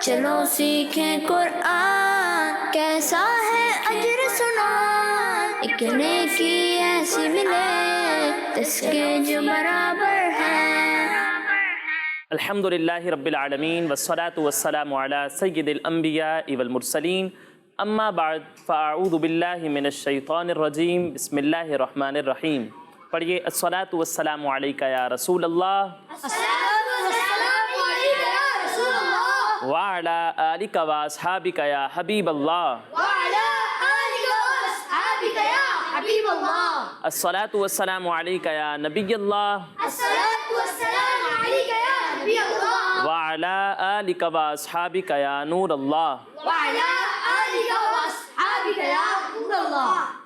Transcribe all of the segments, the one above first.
چلو سیکھیں قرآن، کیسا ہے اجر سنا، ایک نیکی ایسی ملے جس کے جو برابر ہے۔ الحمدللہ رب العالمین والصلاة والسلام علی سید الانبیاء والمرسلین، اما بعد فاعوذ باللہ من الشیطان الرجیم، بسم اللہ الرحمن الرحیم۔ پڑھیے الصلاة والسلام علیکہ یا رسول اللہ وعلی آلکہ واصحابکہ یا حبیب اللہ۔ الصلاة والسلام علیکہ یا نبی اللہ وعلی آلکہ واصحابکہ یا نور اللہ۔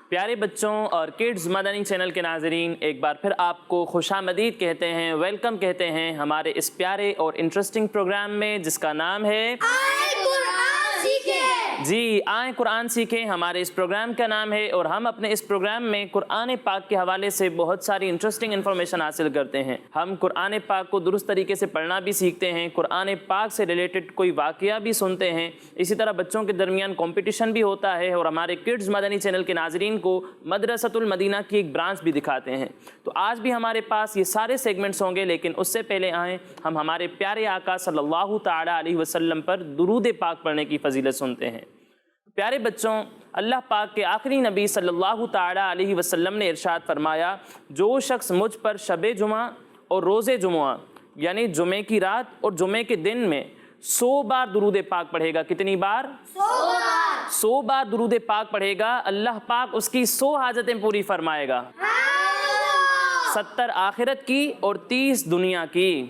پیارے بچوں اور کڈز مدنی چینل کے ناظرین، ایک بار پھر آپ کو خوش آمدید کہتے ہیں، ویلکم کہتے ہیں ہمارے اس پیارے اور انٹرسٹنگ پروگرام میں جس کا نام ہے جی آئیں قرآن سیکھیں۔ ہمارے اس پروگرام کا نام ہے اور ہم اپنے اس پروگرام میں قرآن پاک کے حوالے سے بہت ساری انٹرسٹنگ انفارمیشن حاصل کرتے ہیں۔ ہم قرآن پاک کو درست طریقے سے پڑھنا بھی سیکھتے ہیں، قرآن پاک سے ریلیٹڈ کوئی واقعہ بھی سنتے ہیں، اسی طرح بچوں کے درمیان کمپٹیشن بھی ہوتا ہے اور ہمارے کڈز مدنی چینل کے ناظرین کو مدرسۃ المدینہ کی ایک برانچ بھی دکھاتے ہیں۔ تو آج بھی ہمارے پاس یہ سارے سیگمنٹس ہوں گے، لیکن اس سے پہلے آئیں ہم ہمارے پیارے آقا صلی اللہ تعالی علیہ وسلم پر درود پاک پڑھنے کی فضیلت سنتے ہیں۔ پیارے بچوں، اللہ پاک کے آخری نبی صلی اللہ تعالی علیہ وسلم نے ارشاد فرمایا، جو شخص مجھ پر شب جمعہ اور روز جمعہ یعنی جمعے کی رات اور جمعے کے دن میں 100 بار درود پاک پڑھے گا۔ کتنی بار؟ 100 بار درود پاک پڑھے گا، اللہ پاک اس کی 100 حاجتیں پوری فرمائے گا، 70 آخرت کی اور 30 دنیا کی۔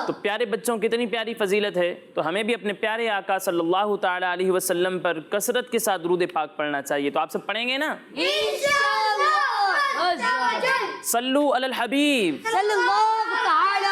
تو پیارے بچوں کتنی پیاری فضیلت ہے، تو ہمیں بھی اپنے پیارے آقا صلی اللہ تعالی علیہ وسلم پر کثرت کے ساتھ درود پاک پڑھنا چاہیے۔ تو آپ سب پڑھیں گے نا؟ صلو علی الحبیب صلی اللہ تعالی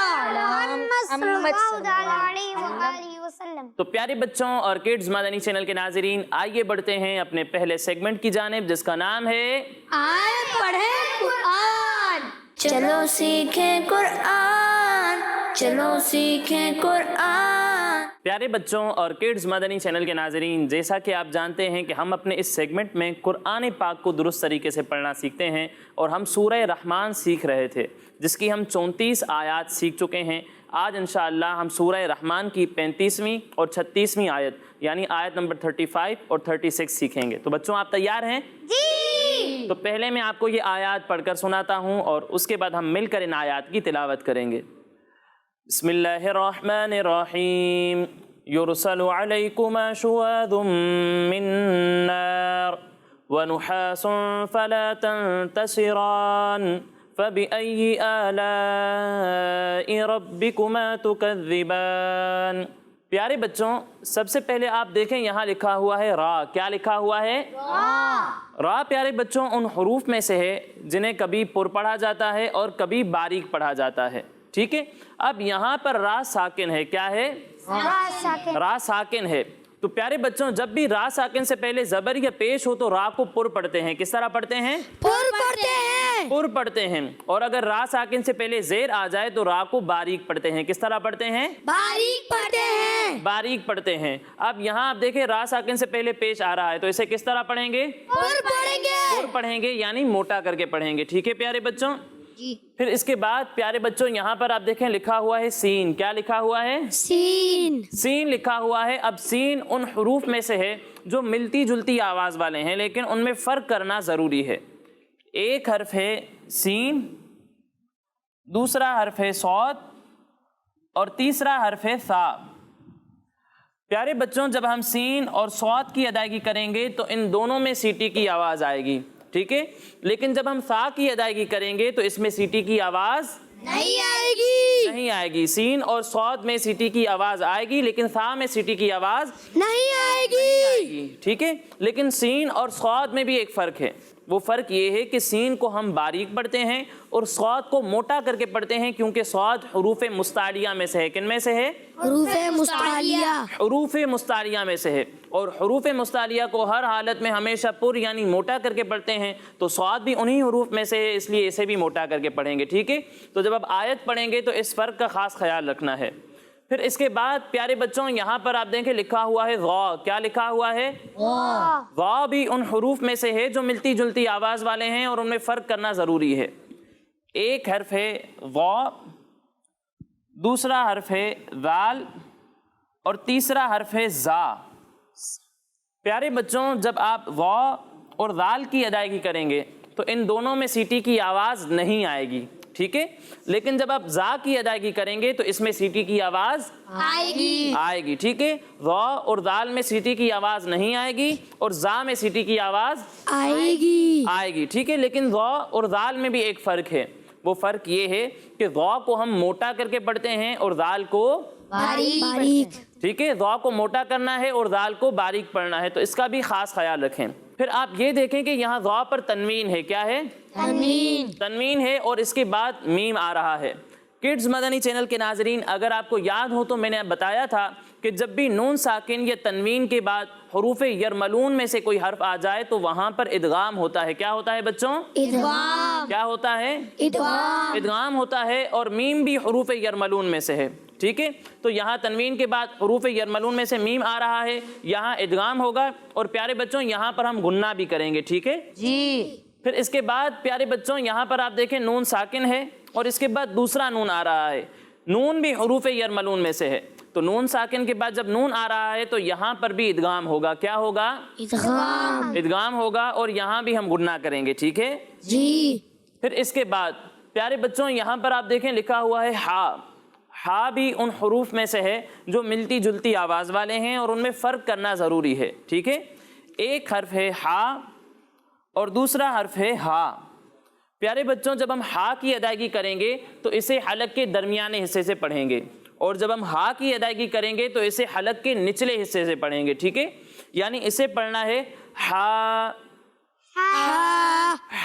علیہ وسلم۔ تو پیارے بچوں اور کڈز مدنی چینل کے ناظرین، آئیے بڑھتے ہیں اپنے پہلے سیگمنٹ کی جانب جس کا نام ہے آئیں پڑھیں قرآن۔ چلو سیکھیں قرآن، چلو سیکھیں قرآن۔ پیارے بچوں اور کڈز مدنی چینل کے ناظرین، جیسا کہ آپ جانتے ہیں کہ ہم اپنے اس سیگمنٹ میں قرآن پاک کو درست طریقے سے پڑھنا سیکھتے ہیں اور ہم سورہ رحمان سیکھ رہے تھے جس کی ہم 34 آیات سیکھ چکے ہیں۔ آج انشاءاللہ ہم سورہ رحمان کی 35ویں اور 36ویں آیت یعنی آیت نمبر 35 اور 36 سیکھیں گے۔ تو بچوں آپ تیار ہیں؟ جی۔ تو پہلے میں آپ کو یہ آیات پڑھ کر سناتا ہوں اور اس کے بعد ہم مل کر ان آیات کی تلاوت کریں گے۔ بسم اللہ الرحمن الرحیم، یرسل علیکما شواظ من نار ونحاس فلا تنتصران فبأي آلاء ربكما تكذبان۔ پیارے بچوں سب سے پہلے آپ دیکھیں یہاں لکھا ہوا ہے را۔ کیا لکھا ہوا ہے؟ را۔ پیارے بچوں ان حروف میں سے ہے جنہیں کبھی پر پڑھا جاتا ہے اور کبھی باریک پڑھا جاتا ہے، ٹھیک ہے؟ اب یہاں پر را ساکن ہے۔ کیا ہے؟ را ساکن ہے۔ تو پیارے بچوں جب بھی را ساکن سے پہلے زبر یا پیش ہو تو را کو پر پڑھتے ہیں۔ کس طرح پڑھتے ہیں؟ پر پڑھتے ہیں۔ پر پڑھتے ہیں۔ اور اگر را ساکن سے پہلے زیر آ جائے تو را کو باریک پڑھتے ہیں۔ کس طرح پڑھتے ہیں؟ باریک پڑھتے ہیں۔ باریک پڑھتے ہیں۔ اب یہاں آپ دیکھیں را ساکن سے پہلے پیش آ رہا ہے تو اسے کس طرح پڑھیں گے؟ پر پڑھیں گے۔ پر پڑھیں گے یعنی موٹا کر کے پڑھیں گے، ٹھیک ہے پیارے بچوں؟ جی۔ پھر اس کے بعد پیارے بچوں یہاں پر آپ دیکھیں لکھا ہوا ہے سین۔ کیا لکھا ہوا ہے؟ سین۔ سین لکھا ہوا ہے۔ اب سین ان حروف میں سے ہے جو ملتی جلتی آواز والے ہیں لیکن ان میں فرق کرنا ضروری ہے۔ ایک حرف ہے سین، دوسرا حرف ہے صاد اور تیسرا حرف ہے ثا۔ پیارے بچوں جب ہم سین اور صاد کی ادائیگی کریں گے تو ان دونوں میں سیٹی کی آواز آئے گی، ٹھیک ہے؟ لیکن جب ہم ثا کی ادائیگی کریں گے تو اس میں سیٹی کی آواز نہیں آئے گی۔ نہیں آئے گی۔ سین اور صاد میں سیٹی کی آواز آئے گی لیکن ثا میں سیٹی کی آواز نہیں آئے گی۔ ٹھیک ہے؟ لیکن سین اور صاد میں بھی ایک فرق ہے۔ وہ فرق یہ ہے کہ سین کو ہم باریک پڑھتے ہیں اور صاد کو موٹا کر کے پڑھتے ہیں کیونکہ صاد حروف مستعلیہ میں سے ہے۔ کن میں سے ہے؟ حروف مستعلیہ۔ حروف مستعلیہ میں سے ہے، اور حروف مستعلیہ کو ہر حالت میں ہمیشہ پر یعنی موٹا کر کے پڑھتے ہیں، تو صاد بھی انہی حروف میں سے ہے، اس لیے اسے بھی موٹا کر کے پڑھیں گے، ٹھیک ہے؟ تو جب آپ آیت پڑھیں گے تو اس فرق کا خاص خیال رکھنا ہے۔ پھر اس کے بعد پیارے بچوں یہاں پر آپ دیکھیں لکھا ہوا ہے غا. کیا لکھا ہوا ہے؟ غا بھی ان حروف میں سے ہے جو ملتی جلتی آواز والے ہیں اور ان میں فرق کرنا ضروری ہے. ایک حرف ہے غا، دوسرا حرف ہے ذال اور تیسرا حرف ہے زا. پیارے بچوں جب آپ غا اور ذال کی ادائیگی کریں گے تو ان دونوں میں سیٹی کی آواز نہیں آئے گی، ٹھیک ہے. لیکن جب آپ زا کی ادائیگی کریں گے تو اس میں سیٹی کی آواز آئے گی، ٹھیک ہے. غا اور ذال میں سیٹی کی آواز نہیں آئے گی اور زا میں سیٹی کی آواز آئے گی، ٹھیک ہے. لیکن غا اور ذال میں بھی ایک فرق ہے. وہ فرق یہ ہے کہ غا کو ہم موٹا کر کے پڑھتے ہیں اور ذال کو باریک، ٹھیک ہے. غا کو موٹا کرنا ہے اور ذال کو باریک پڑھنا ہے، تو اس کا بھی خاص خیال رکھیں. پھر آپ یہ دیکھیں کہ یہاں غا پر تنوین ہے. کیا ہے؟ تنوین ہے اور اس کے بعد میم آ رہا ہے. کڈز مدنی چینل کے ناظرین اگر آپ کو یاد ہو تو میں نے بتایا تھا کہ جب بھی نون ساکن یا تنوین کے بعد حروف یرملون میں سے کوئی حرف آ جائے تو وہاں پر ادغام ہوتا ہے. کیا ہوتا ہے بچوں؟ ادغام، کیا ہوتا ہے؟ ادغام ہوتا ہے. اور میم بھی حروف یرملون میں سے ہے، ٹھیک ہے. تو یہاں تنوین کے بعد حروف یرملون میں سے میم آ رہا ہے، یہاں ادغام ہوگا. اور پیارے بچوں یہاں پر ہم غنہ بھی کریں گے، ٹھیک ہے جی. پھر اس کے بعد پیارے بچوں یہاں پر آپ دیکھیں نون ساکن ہے اور اس کے بعد دوسرا نون آ رہا ہے. نون بھی حروف یرملون میں سے ہے، تو نون ساکن کے بعد جب نون آ رہا ہے تو یہاں پر بھی ادغام ہوگا. کیا ہوگا؟ ادغام ہوگا. اور یہاں بھی ہم غنہ کریں گے، ٹھیک ہے جی. پھر اس کے بعد پیارے بچوں یہاں پر آپ دیکھیں لکھا ہوا ہے ہا. ہا بھی ان حروف میں سے ہے جو ملتی جلتی آواز والے ہیں اور ان میں فرق کرنا ضروری ہے، ٹھیک ہے. ایک حرف ہے ہا اور دوسرا حرف ہے ہا. پیارے بچوں جب ہم ہا کی ادائیگی کریں گے تو اسے حلق کے درمیانے حصے سے پڑھیں گے، اور جب ہم ہا کی ادائیگی کریں گے تو اسے حلق کے نچلے حصے سے پڑھیں گے، ٹھیک ہے. یعنی اسے پڑھنا ہے ہا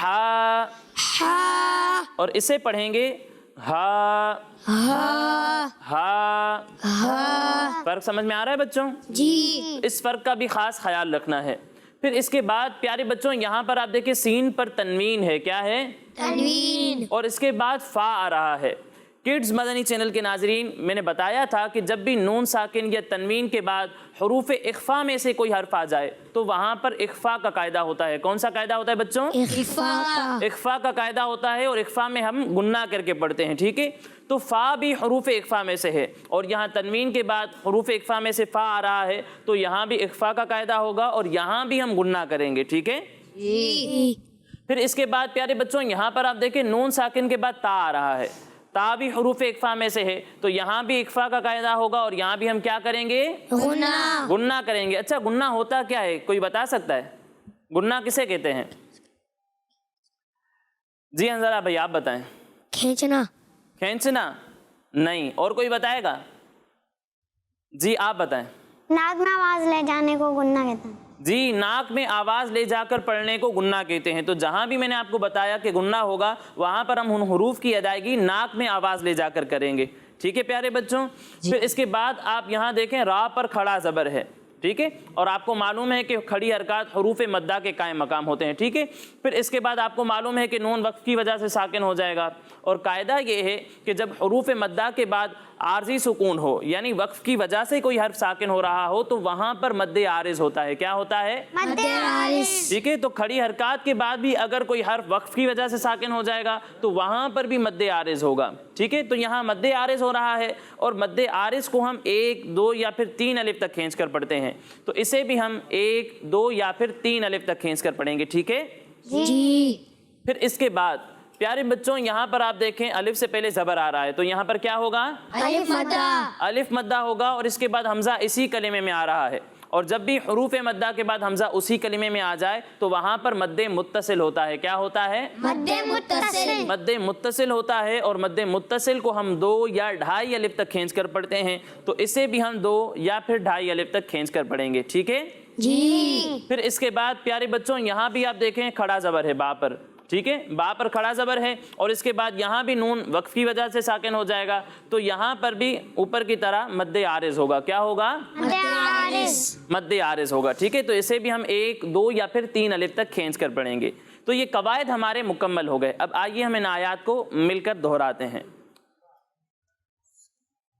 ہا، اور اسے پڑھیں گے ہا ہا. فرق سمجھ میں آ رہا ہے بچوں؟ جی. اس فرق کا بھی خاص خیال رکھنا ہے. پھر اس کے بعد پیارے بچوں یہاں پر آپ دیکھیں سین پر تنوین ہے. کیا ہے؟ تنوین. اور اس کے بعد فا آ رہا ہے. کڈز مدنی چینل کے ناظرین میں نے بتایا تھا کہ جب بھی نون ساکن یا تنوین کے بعد حروف اخفا میں سے کوئی حرف آ جائے تو وہاں پر اخفا کا قاعدہ ہوتا ہے. کون سا قاعدہ ہوتا ہے بچوں؟ اخفا کا قاعدہ ہوتا ہے، اور اخفا میں ہم غنہ کر کے پڑھتے ہیں، ٹھیک ہے. تو فا بھی حروف اخفا میں سے ہے اور یہاں تنوین کے بعد حروف اخفا میں سے فا آ رہا ہے تو یہاں بھی اخفا کا قاعدہ ہوگا اور یہاں بھی ہم غنہ کریں گے، ٹھیک ہے. پھر اس کے بعد پیارے بچوں یہاں پر آپ دیکھیں نون ساکن کے بعد تا آ رہا ہے. تا بھی حروف اخفا میں سے ہے تو یہاں بھی اخفا کا قاعدہ ہوگا اور یہاں بھی ہم کیا کریں گے؟ غنہ کریں گے. اچھا غنہ ہوتا کیا ہے؟ کوئی بتا سکتا ہے غنہ کسے کہتے ہیں؟ جی انزلہ بھائی آپ بتائیں. کھینچنا. کھینچنا نہیں. اور کوئی بتائے گا؟ جی آپ بتائیں. ناک میں آواز لے جانے کو غنہ کہتے ہیں. جی ناک میں آواز لے جا کر پڑھنے کو غنہ کہتے ہیں. تو جہاں بھی میں نے آپ کو بتایا کہ غنہ ہوگا وہاں پر ہم ان حروف کی ادائیگی ناک میں آواز لے جا کر کریں گے، ٹھیک ہے پیارے بچوں. پھر اس کے بعد آپ یہاں دیکھیں را پر کھڑا زبر ہے، ٹھیک ہے. اور آپ کو معلوم ہے کہ کھڑی حرکات حروف مدہ کے قائم مقام ہوتے ہیں، ٹھیک ہے. پھر اس کے بعد آپ کو معلوم ہے کہ نون وقف کی وجہ سے ساکن ہو جائے گا. اور قاعدہ یہ ہے کہ جب حروف مدہ کے بعد عارضی سکون ہو یعنی وقف کی وجہ سے کوئی حرف ساکن ہو رہا ہو تو وہاں پر مد عارض ہوتا ہے. کیا ہوتا ہے؟ مد عارض. ٹھیک ہے. تو کھڑی حرکات کے بعد بھی اگر کوئی حرف وقف کی وجہ سے ساکن ہو جائے گا تو وہاں پر بھی مد عارض ہوگا، ٹھیک ہے. تو یہاں مد عارض ہو رہا ہے اور مد عارض کو ہم 1 2 یا پھر 3 الف تک کھینچ کر پڑھتے ہیں. تو اسے بھی ہم 1 2 یا پھر 3 الف تک کھینچ کر پڑھیں گے، ٹھیک ہے جی. پھر اس کے بعد پیارے بچوں یہاں پر آپ دیکھیں الف سے پہلے زبر آ رہا ہے تو یہاں پر کیا ہوگا؟ الف مدہ. الف مدہ ہوگا. اور اس کے بعد حمزہ اسی کلمے میں آ رہا ہے. اور جب بھی حروف مدہ کے بعد حمزہ اسی کلمے میں آ جائے تو وہاں پر مد متصل ہوتا ہے. کیا ہوتا ہے؟ مد متصل. مد متصل ہوتا ہے. اور مد متصل کو ہم 2 یا 2.5 الف تک کھینچ کر پڑھتے ہیں تو اسے بھی ہم 2 یا پھر 2.5 الف تک کھینچ کر پڑھیں گے، ٹھیک ہے جی. پھر اس کے بعد پیارے بچوں یہاں بھی آپ دیکھیں کھڑا زبر ہے با پر، ٹھیک ہے. با پر کھڑا زبر ہے اور اس کے بعد یہاں بھی نون وقف کی وجہ سے ساکن ہو جائے گا تو یہاں پر بھی اوپر کی طرح مد عارض ہوگا. کیا ہوگا؟ مد عارض. مد عارض ہوگا، ٹھیک ہے. تو اسے بھی ہم 1 2 یا پھر 3 الف تک کھینچ کر پڑھیں گے. تو یہ قواعد ہمارے مکمل ہو گئے. اب آئیے ہم ان آیات کو مل کر دہراتے ہیں.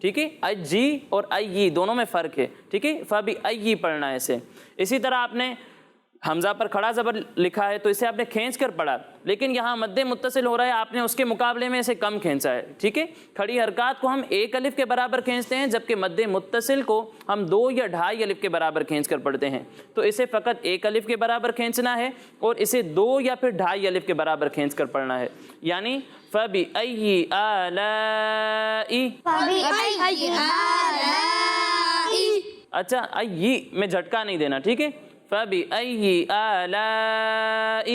ٹھیک ہے، اجی اور ای دونوں میں فرق ہے، ٹھیک ہے، فبی ای پڑھنا ہے اسے۔ اسی طرح آپ نے حمزہ پر کھڑا زبر لکھا ہے تو اسے آپ نے کھینچ کر پڑھا، لیکن یہاں مد متصل ہو رہا ہے، آپ نے اس کے مقابلے میں اسے کم کھینچا ہے، ٹھیک ہے۔ کھڑی حرکات کو ہم ایک الف کے برابر کھینچتے ہیں، جبکہ مد متصل کو ہم 2 یا 2.5 الف کے برابر کھینچ کر پڑھتے ہیں، تو اسے فقط 1 الف کے برابر کھینچنا ہے اور اسے 2 یا پھر 2.5 الف کے برابر کھینچ کر پڑھنا ہے، یعنی فَبِأَيِّ آلَاءِ۔ اچھا ای میں جھٹکا نہیں دینا، ٹھیک ہے، فَبِأَيِّ آلَاءِ،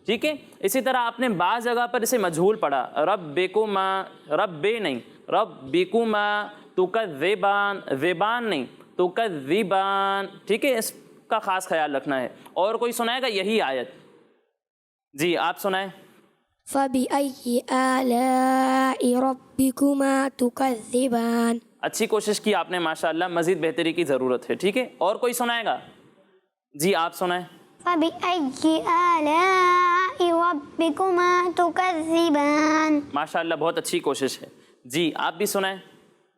ٹھیک ہے۔ اسی طرح آپ نے بعض جگہ پر اسے مجہول پڑھا، ربکما، رب نہیں، ربکما، تکذبان، ذبان نہیں، تکذبان، ٹھیک ہے، اس کا خاص خیال رکھنا ہے۔ اور کوئی سنائے گا یہی آیت؟ جی آپ سنائیں۔ فَبِأَيِّ آلَاءِ رَبِّكُمَا تُكَذِّبَانِ۔ اچھی کوشش کی آپ نے ماشاءاللہ، مزید بہتری کی ضرورت ہے، ٹھیک ہے۔ اور کوئی سنائے گا؟ جی آپ سنائیں۔ فَبِأَيِّ آلَاءِ رَبِّكُمَا تُكَذِّبَانِ۔ ماشاءاللہ بہت اچھی کوشش ہے، جی آپ بھی سنائیں۔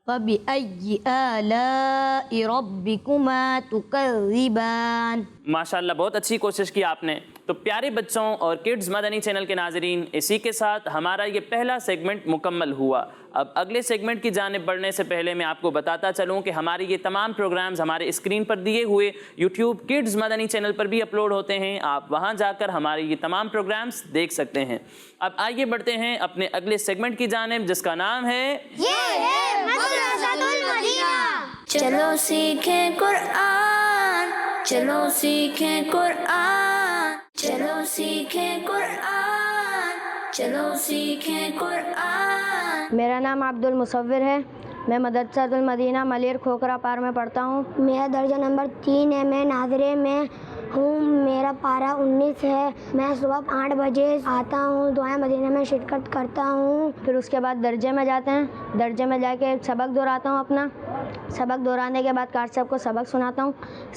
فَبِأَيِّ آلَاءِ رَبِّكُمَا تُكَذِّبَانِ۔ ماشاءاللہ بہت اچھی کوشش کی آپ نے۔ تو پیارے بچوں اور کڈز مدنی چینل کے ناظرین، اسی کے ساتھ ہمارا یہ پہلا سیگمنٹ مکمل ہوا۔ اب اگلے سیگمنٹ کی جانب بڑھنے سے پہلے میں آپ کو بتاتا چلوں کہ ہمارے یہ تمام پروگرامز ہمارے اسکرین پر دیے ہوئے یوٹیوب کڈز مدنی چینل پر بھی اپلوڈ ہوتے ہیں، آپ وہاں جا کر ہمارے یہ تمام پروگرامز دیکھ سکتے ہیں۔ اب آئیے بڑھتے ہیں اپنے اگلے سیگمنٹ کی جانب، جس کا نام ہے چلو سیکھیں قرآن، چلو سیکھیں قرآن، چلو سیکھیں قرآن، چلو سیکھیں قرآن۔ میرا نام عبد المصور ہے، میں مدرسہ المدینہ ملیر کھوکھرا پار میں پڑھتا ہوں۔ میرا درجہ نمبر 3 ہے، میں ناظرے میں ہوں، میرا پارہ 19 ہے۔ میں صبح 8 بجے آتا ہوں، دعائیں مدینہ میں شرکت کرتا ہوں، پھر اس کے بعد درجے میں جاتے ہیں، درجے میں جا کے سبق دہراتا ہوں اپنا، سبق دہرانے کے بعد کار صاحب کو سبق سناتا ہوں،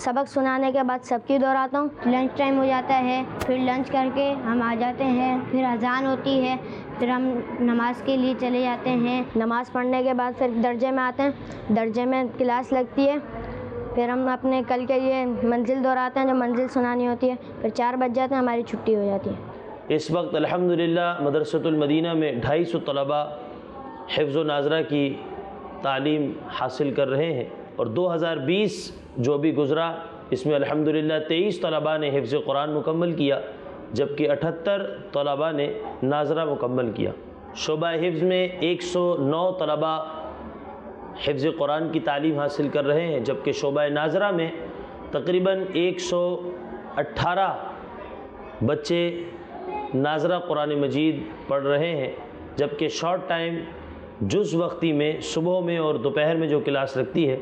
سبق سنانے کے بعد سب کی دہراتا ہوں۔ لنچ ٹائم ہو جاتا ہے، پھر لنچ کر کے ہم آ جاتے ہیں، پھر اذان ہوتی ہے، پھر ہم نماز کے لیے چلے جاتے ہیں۔ نماز پڑھنے کے بعد پھر درجے میں آتے ہیں، درجے میں کلاس لگتی ہے، پھر ہم اپنے کل کے لیے منزل دہراتے ہیں، جو منزل سنانی ہوتی ہے، پھر 4 بج جاتے ہیں، ہماری چھٹی ہو جاتی ہے۔ اس وقت الحمدللہ مدرسۃ المدینہ میں 250 طلباء حفظ و ناظرہ کی تعلیم حاصل کر رہے ہیں، اور 2020 جو بھی گزرا اس میں الحمدللہ 23 طلباء نے حفظ قرآن مکمل کیا، جبکہ 78 طلباء نے ناظرہ مکمل کیا۔ شعبہ حفظ میں 109 طلباء حفظ قرآن کی تعلیم حاصل کر رہے ہیں، جبکہ شعبہ ناظرہ میں تقریباً 118 بچے ناظرہ قرآن مجید پڑھ رہے ہیں، جبکہ شارٹ ٹائم جز وقتی میں صبح میں اور دوپہر میں جو کلاس لگتی ہے،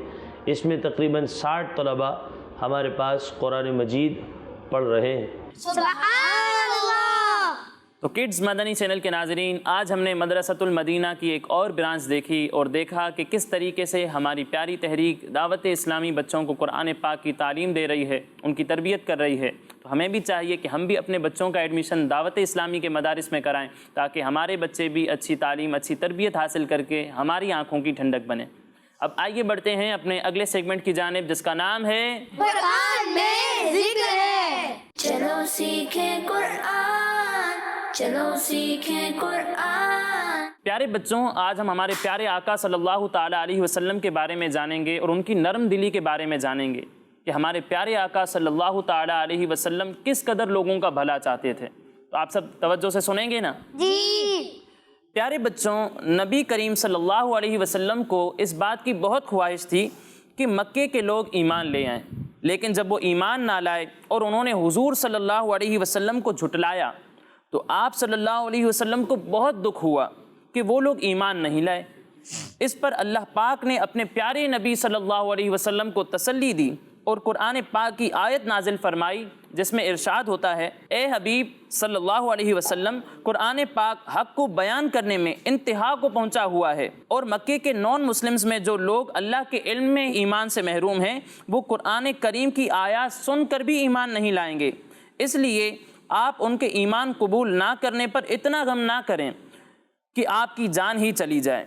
اس میں تقریباً 60 طلباء ہمارے پاس قرآن مجید پڑھ رہے ہیں۔ تو کڈز مدنی چینل کے ناظرین، آج ہم نے مدرسۃ المدینہ کی ایک اور برانچ دیکھی اور دیکھا کہ کس طریقے سے ہماری پیاری تحریک دعوت اسلامی بچوں کو قرآن پاک کی تعلیم دے رہی ہے، ان کی تربیت کر رہی ہے۔ تو ہمیں بھی چاہیے کہ ہم بھی اپنے بچوں کا ایڈمیشن دعوت اسلامی کے مدارس میں کرائیں، تاکہ ہمارے بچے بھی اچھی تعلیم، اچھی تربیت حاصل کر کے ہماری آنکھوں کی ٹھنڈک بنیں۔ اب آئیے بڑھتے ہیں اپنے اگلے سیگمنٹ کی جانب، جس کا نام ہے قرآن میں ذکر ہے۔ چلو سیکھیں قرآن، چلو سیکھیں قرآن۔ پیارے بچوں، آج ہم ہمارے پیارے آقا صلی اللہ تعالیٰ علیہ وسلم کے بارے میں جانیں گے اور ان کی نرم دلی کے بارے میں جانیں گے کہ ہمارے پیارے آقا صلی اللہ تعالیٰ علیہ وسلم کس قدر لوگوں کا بھلا چاہتے تھے۔ تو آپ سب توجہ سے سنیں گے نا؟ جی۔ پیارے بچوں، نبی کریم صلی اللہ علیہ وسلم کو اس بات کی بہت خواہش تھی کہ مکے کے لوگ ایمان لے آئیں، لیکن جب وہ ایمان نہ لائے اور انہوں نے حضور صلی اللہ علیہ وسلم کو جھٹلایا تو آپ صلی اللہ علیہ وسلم کو بہت دکھ ہوا کہ وہ لوگ ایمان نہیں لائے۔ اس پر اللہ پاک نے اپنے پیارے نبی صلی اللہ علیہ وسلم کو تسلی دی اور قرآن پاک کی آیت نازل فرمائی، جس میں ارشاد ہوتا ہے، اے حبیب صلی اللہ علیہ وسلم، قرآن پاک حق کو بیان کرنے میں انتہا کو پہنچا ہوا ہے، اور مکے کے نان مسلمز میں جو لوگ اللہ کے علم میں ایمان سے محروم ہیں، وہ قرآن کریم کی آیات سن کر بھی ایمان نہیں لائیں گے۔ اس لیے آپ ان کے ایمان قبول نہ کرنے پر اتنا غم نہ کریں، کہ آپ کی جان ہی چلی جائے۔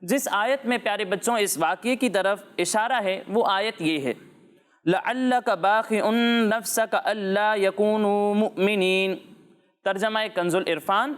جس آیت میں پیارے بچوں اس واقعے کی طرف اشارہ ہے وہ آیت یہ ہے، لَعَلَّكَ بَاخِعٌ نَفْسَكَ أَلَّا يَكُونُوا مُؤْمِنِينَ۔ ترجمہ کنز العرفان،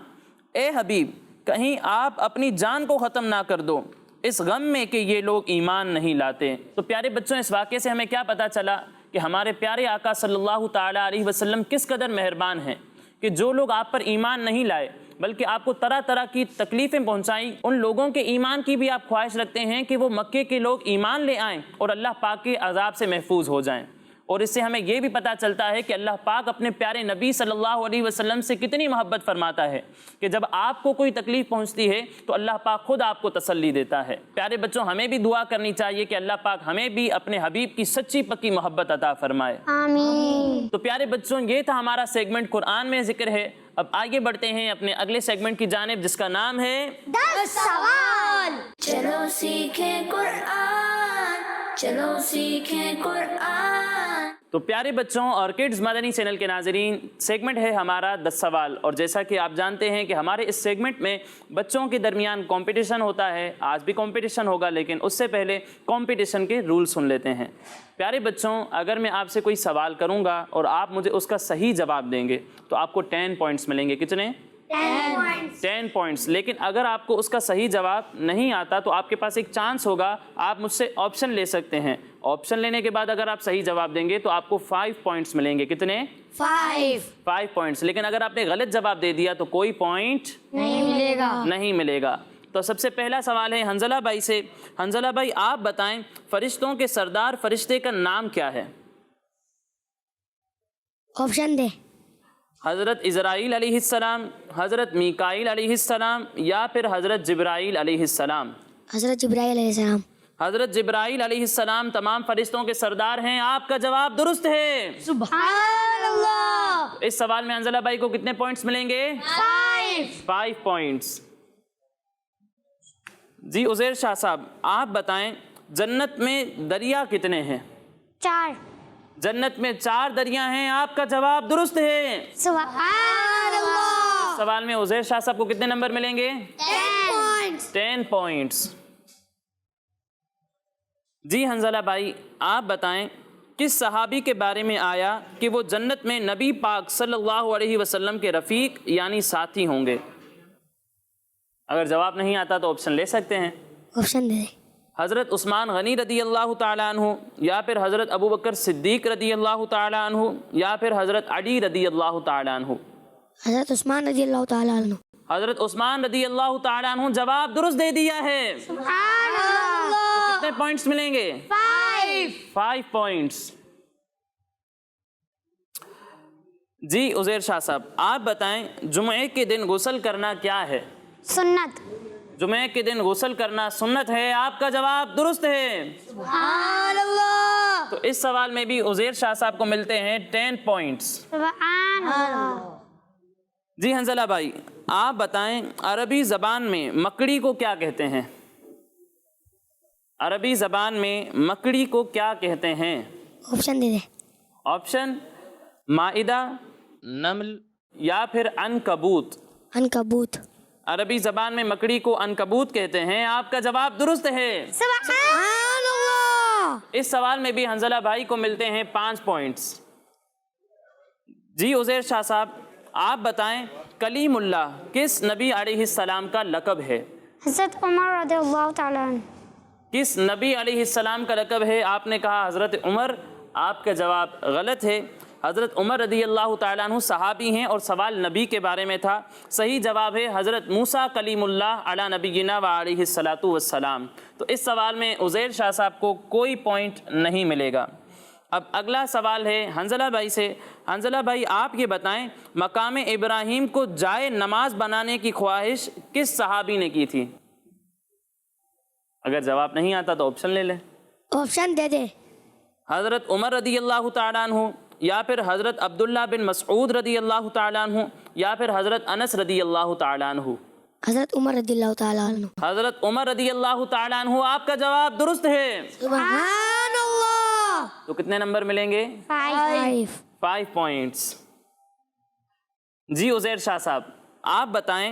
اے حبیب کہیں آپ اپنی جان کو ختم نہ کر دو اس غم میں کہ یہ لوگ ایمان نہیں لاتے۔ تو پیارے بچوں اس واقعے سے ہمیں کیا پتہ چلا کہ ہمارے پیارے آقا صلی اللہ تعالیٰ علیہ وسلم کس قدر مہربان ہیں کہ جو لوگ آپ پر ایمان نہیں لائے بلکہ آپ کو طرح طرح کی تکلیفیں پہنچائیں، ان لوگوں کے ایمان کی بھی آپ خواہش رکھتے ہیں کہ وہ مکے کے لوگ ایمان لے آئیں اور اللہ پاک کے عذاب سے محفوظ ہو جائیں۔ اور اس سے ہمیں یہ بھی پتہ چلتا ہے کہ اللہ پاک اپنے پیارے نبی صلی اللہ علیہ وسلم سے کتنی محبت فرماتا ہے کہ جب آپ کو کوئی تکلیف پہنچتی ہے تو اللہ پاک خود آپ کو تسلی دیتا ہے۔ پیارے بچوں ہمیں بھی دعا کرنی چاہیے کہ اللہ پاک ہمیں بھی اپنے حبیب کی سچی پکی محبت عطا فرمائے، آمین۔ تو پیارے بچوں یہ تھا ہمارا سیگمنٹ قرآن میں ذکر ہے۔ اب آگے بڑھتے ہیں اپنے اگلے سیگمنٹ کی جانب جس کا نام ہے 10 سوال۔ چلو سیکھیں قرآن، چلو سیکھیں قرآن۔ تو پیارے بچوں اور کڈز مدنی چینل کے ناظرین، سیگمنٹ ہے ہمارا 10 سوال، اور جیسا کہ آپ جانتے ہیں کہ ہمارے اس سیگمنٹ میں بچوں کے درمیان کمپٹیشن ہوتا ہے۔ آج بھی کمپٹیشن ہوگا لیکن اس سے پہلے کمپٹیشن کے رول سن لیتے ہیں۔ پیارے بچوں اگر میں آپ سے کوئی سوال کروں گا اور آپ مجھے اس کا صحیح جواب دیں گے تو آپ کو 10 پوائنٹس ملیں گے۔ کتنے؟ 10 پوائنٹس۔ لیکن اگر آپ کو اس کا صحیح جواب نہیں آتا تو آپ کے پاس ایک چانس ہوگا، آپ مجھ سے آپشن لے سکتے ہیں۔ آپشن لینے کے بعد اگر آپ صحیح جواب دیں گے تو آپ کو 5 پوائنٹس ملیں گے۔ کتنے؟ 5 پوائنٹس۔ لیکن اگر آپ نے غلط جواب دے دیا تو کوئی پوائنٹ نہیں ملے گا۔ تو سب سے پہلا سوال ہے حنزلہ بھائی سے۔ حنزلہ بھائی آپ بتائیں فرشتوں کے سردار فرشتے کا نام کیا ہے؟ آپشن دے۔ حضرت اسرائیل علیہ السلام، حضرت میکائیل علیہ السلام، یا پھر حضرت جبرائیل علیہ السلام؟ حضرت جبرائیل علیہ السلام۔ حضرت جبرائیل علیہ السلام تمام فرشتوں کے سردار ہیں۔ آپ کا جواب درست ہے، سبحان اللہ۔ اس سوال میں حنزلہ بھائی کو کتنے پوائنٹس ملیں گے؟ 5 پوائنٹس۔ جی عزیر شاہ صاحب آپ بتائیں جنت میں دریا کتنے ہیں؟ 4۔ جنت میں 4 دریا ہیں۔ آپ کا جواب درست ہے، سبحان اللہ۔ اس سوال میں عزیر شاہ صاحب کو کتنے نمبر ملیں گے؟ 10 پوائنٹس۔ جی حنزلہ بھائی آپ بتائیں کس صحابی کے بارے میں آیا کہ وہ جنت میں نبی پاک صلی اللہ علیہ وسلم کے رفیق یعنی ساتھی ہوں گے؟ اگر جواب نہیں آتا تو آپشن لے سکتے ہیں۔ آپشن دے۔ حضرت عثمان غنی رضی اللہ تعالیٰ عنہ، یا پھر حضرت ابو بکر صدیق رضی اللہ تعالیٰ عنہ، یا پھر حضرت علی رضی اللہ تعالیٰ عنہ؟ حضرت عثمان رضی اللہ تعالیٰ عنہ۔ حضرت عثمان رضی اللہ تعالیٰ عنہ جواب درست دے دیا ہے۔ سبحان اللہ۔ کتنے پوائنٹس ملیں گے؟ 5 پوائنٹس۔ جی عزیر شاہ صاحب آپ بتائیں جمعے کے دن غسل کرنا کیا ہے؟ سنت۔ جمعے کے دن غسل کرنا سنت ہے۔ آپ کا جواب درست ہے، سبحان اللہ۔ تو اس سوال میں بھی عزیر شاہ صاحب کو ملتے ہیں 10 پوائنٹس۔ سبحان اللہ۔ جی حنزلہ بھائی آپ بتائیں عربی زبان میں مکڑی کو کیا کہتے ہیں؟ عربی زبان میں مکڑی کو کیا کہتے ہیں؟ آپشن دے دے۔ آپشن مائدہ، نمل، یا پھر عنکبوت؟ عنکبوت۔ عربی زبان میں مکڑی کو عنکبوت کہتے ہیں۔ آپ کا جواب درست ہے، سبحان اللہ۔ اس سوال میں بھی حنزلہ بھائی کو ملتے ہیں 5 پوائنٹس۔ جی عزیر شاہ صاحب آپ بتائیں کلیم اللہ کس نبی علیہ السلام کا لقب ہے؟ حضرت عمر رضی اللہ تعالیٰ عنہ۔ کس نبی علیہ السلام کا لقب ہے؟ آپ نے کہا حضرت عمر، آپ کا جواب غلط ہے۔ حضرت عمر رضی اللہ تعالیٰ عنہ صحابی ہیں اور سوال نبی کے بارے میں تھا۔ صحیح جواب ہے حضرت موسیٰ کلیم اللہ علی نبینا و علیہ الصلاۃ والسلام۔ تو اس سوال میں عزیر شاہ صاحب کو کوئی پوائنٹ نہیں ملے گا۔ اب اگلا سوال ہے حنزلہ بھائی سے۔ حنزلہ بھائی آپ یہ بتائیں مقام ابراہیم کو جائے نماز بنانے کی خواہش کس صحابی نے کی تھی؟ اگر جواب نہیں آتا تو آپشن لے لیں۔ آپشن دے دے۔ حضرت عمر رضی اللہ تعالیٰ عنہ، یا پھر حضرت عبداللہ بن مسعود رضی اللہ تعالیٰ عنہ، یا پھر حضرت انس رضی اللہ تعالیٰ عنہ؟ حضرت عمر رضی اللہ تعالیٰ عنہ۔ حضرت عمر رضی اللہ تعالیٰ عنہ آپ کا جواب درست ہے، سبحان اللہ۔ تو کتنے نمبر ملیں گے؟ 5 پوائنٹس۔ جی عزیر شاہ صاحب آپ بتائیں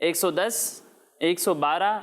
110, 112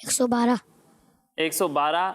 112। 112